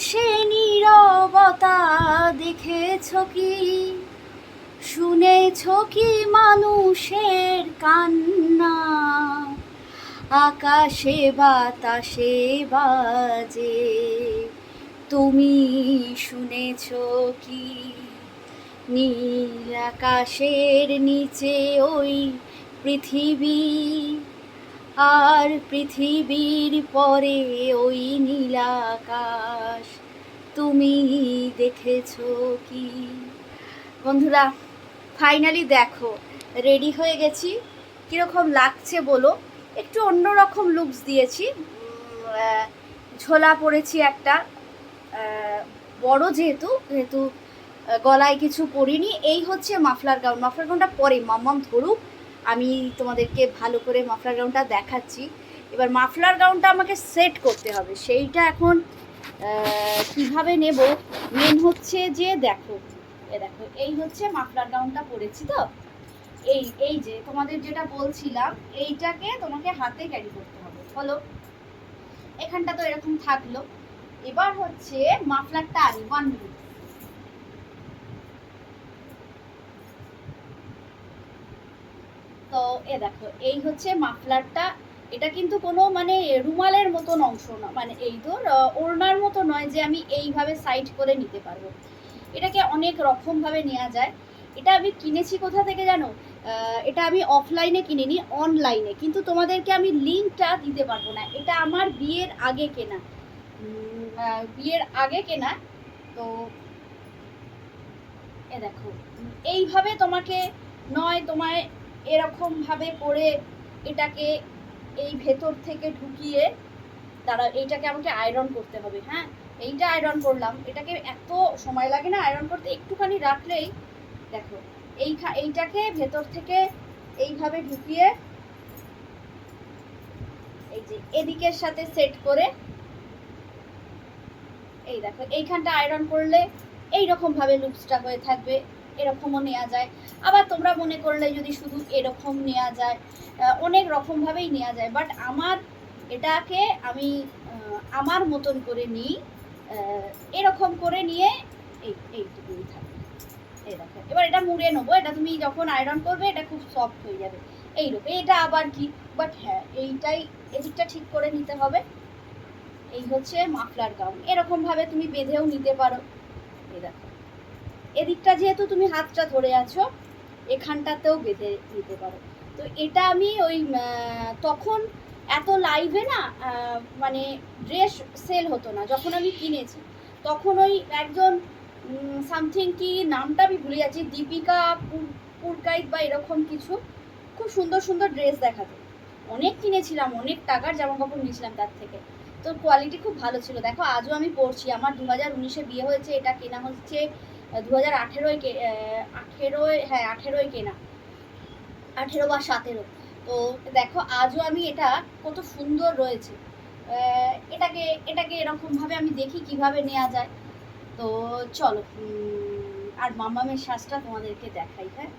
সে নীরবতা দেখেছ কি, শুনেছ কি মানুষের কান্না, আকাশে বাতাসে বাজে, তুমি শুনেছ কি? নীল আকাশের নিচে ওই পৃথিবী, আর পৃথিবীর পরে ওই নীল আকাশ, তুমি দেখেছ কি? বন্ধুরা, ফাইনালি দেখো রেডি হয়ে গেছি। কীরকম লাগছে বলো? একটু অন্যরকম লুকস দিয়েছি। ঝোলা পরেছি একটা, বড় যেহেতু যেহেতু গলায় কিছু পরিনি। এই হচ্ছে মাফলার গাউন। মাফলার গাউনটা পরে মাম্মাম ধরুক, আমি তোমাদেরকে ভালো করে মাফলার গাউনটা দেখাচ্ছি। এবার মাফলার গাউনটা আমাকে সেট করতে হবে, সেইটা এখন কিভাবে নেব। মেন হচ্ছে যে দেখো, দেখো এই হচ্ছে মাফলার গাউনটা পরেছি তো, এই যে তোমাদের যেটা বলছিলাম, এইটাকে তোমাকে হাতে ক্যারি করতে হবে। বলো, এখানটা তো এরকম থাকলো। এবার হচ্ছে মাফলারটা আনি, 1 মিনিট। তো দেখো এই হচ্ছে মাফলারটা। এটা কিন্তু কোনো মানে রুমালের মতন অংশ না, মানে এই তো ওড়নার মতো নয় যে আমি এইভাবে সাইড করে নিতে পারবো। এটাকে অনেক রকমভাবে নেওয়া যায়। এটা আমি কিনেছি কোথা থেকে জানো? এটা আমি অফলাইনে কিনিনি, অনলাইনে। কিন্তু তোমাদেরকে আমি লিঙ্কটা দিতে পারবো না। এটা আমার বিয়ের আগে কেনা, বিয়ের আগে কেনা। তো দেখো এইভাবে তোমাকে নয়, তোমায় এরকমভাবে করে এটাকে এই ভেতর থেকে ঢুকিয়ে তারা এইটাকে আমাকে আয়রন করতে হবে। হ্যাঁ, এইটা আয়রন করলাম। এটাকে এত সময় লাগে না আয়রন করতে, একটুখানি রাখলেই দেখো এইটাকে ভেতর থেকে এইভাবে ঢুকিয়ে এই যে এদিকের সাথে সেট করে এই দেখো এইখানটা আয়রন করলে এইরকম ভাবে লুপসটা হয়ে থাকবে। এরকমও নেওয়া যায়। আবার তোমরা মনে করলে যদি শুধু এরকম নেওয়া যায়, অনেক রকমভাবেই নেওয়া যায়। বাট আমার এটাকে আমি আমার মতন করে নিই, এরকম করে নিয়ে এইটুকুই থাকবে। এই দেখো এবার এটা মুড়ে নেবো। এটা তুমি যখন আয়রন করবে এটা খুব সফট হয়ে যাবে এইরকম। এটা আবার কি, বাট হ্যাঁ এইটাই, এদিকটা ঠিক করে নিতে হবে। এই হচ্ছে মাফলার গাউন। এরকমভাবে তুমি বেঁধেও নিতে পারো। এই দেখো এদিকটা যেহেতু তুমি হাতটা ধরে আছো, এখানটাতেও বেঁধে নিতে পারো। তো এটা আমি ওই তখন এত লাইভে না মানে ড্রেস সেল হতো না যখন আমি কিনেছি। তখন ওই একজন সামথিং কি নামটা আমি ভুলে যাচ্ছি, দীপিকা পুরকাইত বা এরকম কিছু, খুব সুন্দর সুন্দর ড্রেস দেখাতো। অনেক কিনেছিলাম, অনেক টাকার জামা কাপড় নিয়েছিলাম তার থেকে। তো কোয়ালিটি খুব ভালো ছিল। দেখো আজও আমি পরছি। আমার 2019-এ বিয়ে হয়েছে, এটা কেনা হচ্ছে 2018-য়, 18-য়, হ্যাঁ 18-য় কেনা, 18 বা 17। তো দেখো আজও আমি এটা কত সুন্দর রয়েছে। এটাকে এরকমভাবে আমি দেখি কিভাবে নেওয়া যায়। তো চলো আর মামামের শ্বাসটা তোমাদেরকে দেখাই। হ্যাঁ,